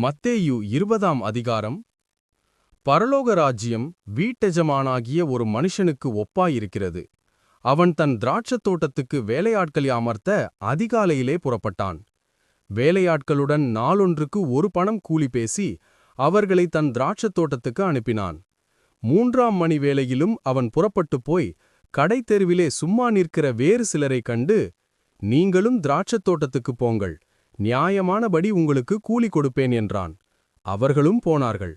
மத்தேயு 20ஆம் அதிகாரம். பரலோக ராஜ்யம் வீட்டெஜமானாகிய ஒரு மனுஷனுக்கு ஒப்பாயிருக்கிறது. அவன் தன் திராட்சத் தோட்டத்துக்கு வேலையாட்களை அமர்த்த அதிகாலையிலே புறப்பட்டான். வேலையாட்களுடன் நாளொன்றுக்கு 1 பணம் கூலி பேசி அவர்களை தன் திராட்சத் தோட்டத்துக்கு அனுப்பினான். 3ஆம் மணி வேளையிலும் அவன் புறப்பட்டுப் போய் கடைத்தெருவிலே சும்மா நிற்கிற வேறு சிலரைக் கண்டு, நீங்களும் திராட்சத் தோட்டத்துக்குப் போங்கள், நியாயமானபடி உங்களுக்கு கூலி கொடுப்பேன் என்றான். அவர்களும் போனார்கள்.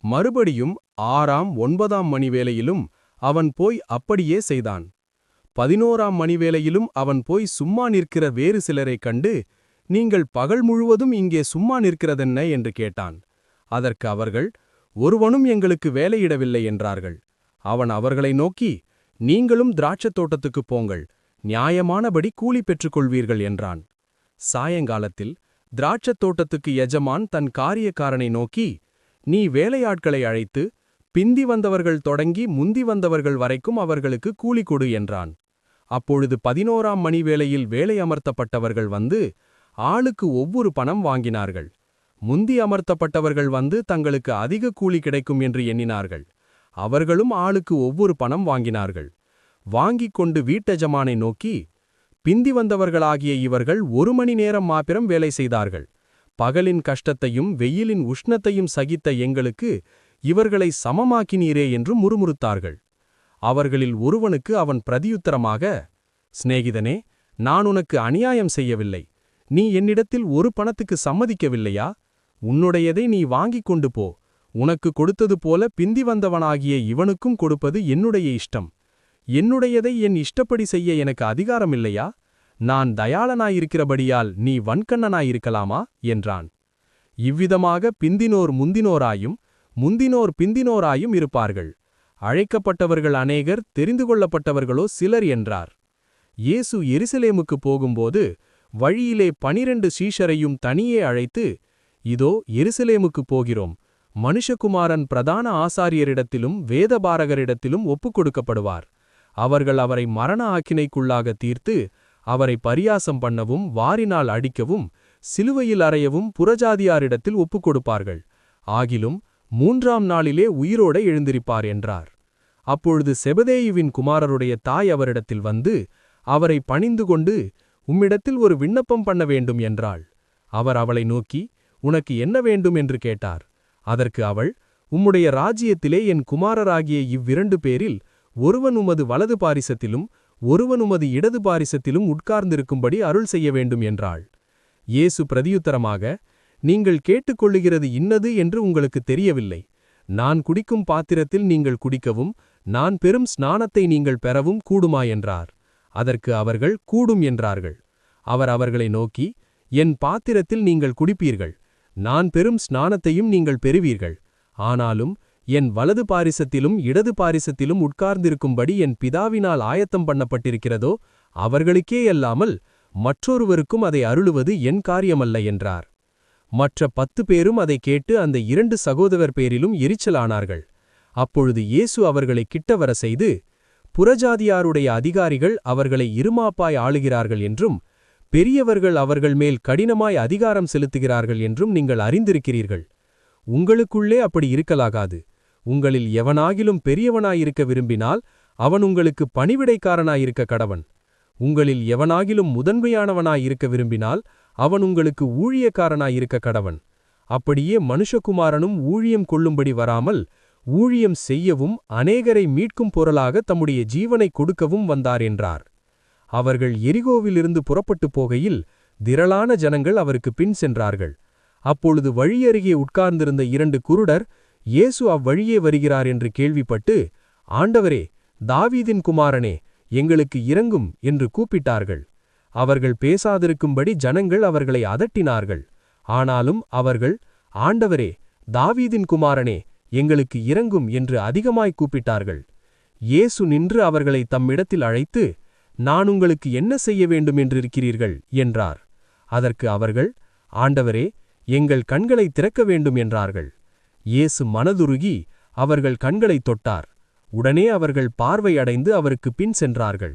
மறுபடியும் 6ஆம் 9ஆம் மணி வேளையிலும் அவன் போய் அப்படியே செய்தான். 11ஆம் மணி வேளையிலும் அவன் போய் சும்மா நிற்கிற வேறு சிலரைக் கண்டு, நீங்கள் பகல் முழுவதும் இங்கே சும்மா நிற்கிறதென்ன என்று கேட்டான். அதற்கு அவர்கள், ஒருவனும் எங்களுக்கு வேலையிடவில்லை என்றார்கள். அவன் அவர்களை நோக்கி, நீங்களும் திராட்சத் தோட்டத்துக்குப் போங்கள், நியாயமானபடி கூலி பெற்றுக்கொள்வீர்கள் என்றான். சாயங்காலத்தில் திராட்சத் தோட்டத்துக்கு எஜமான் தன் காரியக்காரனை நோக்கி, நீ வேலையாட்களை அழைத்து பிந்தி வந்தவர்கள் தொடங்கி முந்தி வந்தவர்கள் வரைக்கும் அவர்களுக்கு கூலி கொடு என்றான். அப்பொழுது 11ஆம் மணி வேளையில் வேலை அமர்த்தப்பட்டவர்கள் வந்து ஆளுக்கு ஒவ்வொரு பணம் வாங்கினார்கள். முந்தி அமர்த்தப்பட்டவர்கள் வந்து தங்களுக்கு அதிக கூலி கிடைக்கும் என்று எண்ணினார்கள். அவர்களும் ஆளுக்கு ஒவ்வொரு பணம் வாங்கினார்கள். வாங்கிக் கொண்டு வீட்டெஜமானை நோக்கி, பிந்தி வந்தவர்களாகிய இவர்கள் 1 மணி நேரம் மாத்திரம் வேலை செய்தார்கள். பகலின் கஷ்டத்தையும் வெயிலின் உஷ்ணத்தையும் சகித்த எங்களுக்கு இவர்களை சமமாக்கினீரே என்று முறுமுறுத்தார்கள். அவர்களில் ஒருவனுக்கு அவன் பிரதியுத்தரமாக, சிநேகிதனே, நான் உனக்கு அநியாயம் செய்யவில்லை. நீ என்னிடத்தில் 1 பணத்துக்கு சம்மதிக்கவில்லையா? உன்னுடையதை நீ வாங்கிக் கொண்டு போ. உனக்கு கொடுத்தது போல பிந்தி வந்தவனாகிய இவனுக்கும் கொடுப்பது என்னுடைய இஷ்டம். என்னுடையதை என் இஷ்டப்படி செய்ய எனக்கு அதிகாரமில்லையா? நான் தயாளனாயிருக்கிறபடியால் நீ வன்கண்ணனாயிருக்கலாமா என்றான். இவ்விதமாக பிந்தினோர் முந்தினோராயும் முந்தினோர் பிந்தினோராயும் இருப்பார்கள். அழைக்கப்பட்டவர்கள் அநேகர், தெரிந்துகொள்ளப்பட்டவர்களோ சிலர் என்றார். இயேசு எருசலேமுக்குப் போகும்போது வழியிலே 12 சீஷரையும் தனியே அழைத்து, இதோ எருசலேமுக்குப் போகிறோம். மனுஷகுமாரன் பிரதான ஆசாரியரிடத்திலும் வேதபாரகரிடத்திலும் ஒப்புக்கொடுக்கப்படுவார். அவர்கள் அவரை மரண ஆக்கினைக்குள்ளாக தீர்த்து அவரை பரியாசம் பண்ணவும் வாரினால் அடிக்கவும் சிலுவையில் அறையவும் புறஜாதியாரிடத்தில் ஒப்புக்கொடுப்பார்கள். ஆகிலும் 3ஆம் நாளிலே உயிரோட எழுந்திருப்பார் என்றார். அப்பொழுது செபதேயுவின் குமாரருடைய தாய் அவரிடத்தில் வந்து அவரை பணிந்துகொண்டு, உம்மிடத்தில் ஒரு விண்ணப்பம் பண்ண வேண்டும் என்றாள். அவர் அவளை நோக்கி, உனக்கு என்ன வேண்டும் என்று கேட்டார். அதற்கு அவள், உம்முடைய ராஜ்யத்திலே என் குமாரராகிய 2 பேரில் ஒருவன் உமது வலது பாரிசத்திலும் ஒருவன் உமது இடது பாரிசத்திலும் உட்கார்ந்திருக்கும்படி அருள் செய்ய வேண்டும் என்றாள். இயேசு பிரதியுத்தரமாக, நீங்கள் கேட்டுக்கொள்ளுகிறது இன்னது என்று உங்களுக்கு தெரியவில்லை. நான் குடிக்கும் பாத்திரத்தில் நீங்கள் குடிக்கவும் நான் பெறும் ஸ்நானத்தை நீங்கள் பெறவும் கூடுமா என்றார். அதற்கு அவர்கள் கூடும் என்றார்கள். அவர் அவர்களை நோக்கி, என் பாத்திரத்தில் நீங்கள் குடிப்பீர்கள், நான் பெறும் ஸ்நானத்தையும் நீங்கள் பெறுவீர்கள். ஆனாலும் என் வலது பாரிசத்திலும் இடது பாரிசத்திலும் உட்கார்ந்திருக்கும்படி என் பிதாவினால் ஆயத்தம் பண்ணப்பட்டிருக்கிறதோ அவர்களுக்கேயல்லாமல் மற்றொருவருக்கும் அதை அருளுவது என் காரியமல்ல என்றார். மற்ற 10 பேரும் அதை கேட்டு அந்த 2 சகோதரர் பேரிலும் எரிச்சலானார்கள். அப்பொழுது இயேசு அவர்களை கிட்டவர செய்து, புறஜாதியாருடைய அதிகாரிகள் அவர்களை இருமாப்பாய் ஆளுகிறார்கள் என்றும் பெரியவர்கள் அவர்கள் மேல் கடினமாய் அதிகாரம் செலுத்துகிறார்கள் என்றும் நீங்கள் அறிந்திருக்கிறீர்கள். உங்களுக்குள்ளே அப்படி இருக்கலாகாது. உங்களில் எவனாகிலும் பெரியவனாயிருக்க விரும்பினால் அவன் உங்களுக்கு பணிவிடைக்காரனாயிருக்க கடவன். உங்களில் எவனாகிலும் முதன்மையானவனாயிருக்க விரும்பினால் அவன் உங்களுக்கு ஊழியக்காரனாயிருக்க கடவன். அப்படியே மனுஷகுமாரனும் ஊழியம் கொள்ளும்படி வராமல் ஊழியம் செய்யவும் அநேகரை மீட்கும் பொருளாக தம்முடைய ஜீவனை கொடுக்கவும் வந்தார் என்றார். அவர்கள் எரிகோவிலிருந்து புறப்பட்டு போகையில் திரளான ஜனங்கள் அவருக்கு பின் சென்றார்கள். அப்பொழுது வழியருகே உட்கார்ந்திருந்த 2 குருடர் இயேசு அவ்வழியே வருகிறார் என்று கேள்விப்பட்டு, ஆண்டவரே, தாவீதின் குமாரனே, எங்களுக்கு இரங்கும் என்று கூப்பிட்டார்கள். அவர்கள் பேசாதிருக்கும்படி ஜனங்கள் அவர்களை அதட்டினார்கள். ஆனாலும் அவர்கள், ஆண்டவரே, தாவீதின் குமாரனே, எங்களுக்கு இரங்கும் என்று அதிகமாய் கூப்பிட்டார்கள். இயேசு நின்று அவர்களை தம்மிடத்தில் அழைத்து, நான் உங்களுக்கு என்ன செய்ய வேண்டும் என்றிருக்கிறீர்கள் என்றார். அதற்கு அவர்கள், ஆண்டவரே, எங்கள் கண்களை திறக்க வேண்டும் என்றார்கள். இயேசு மனதுருகி அவர்கள் கண்களைத் தொட்டார். உடனே அவர்கள் பார்வை அடைந்து அவருக்கு பின் சென்றார்கள்.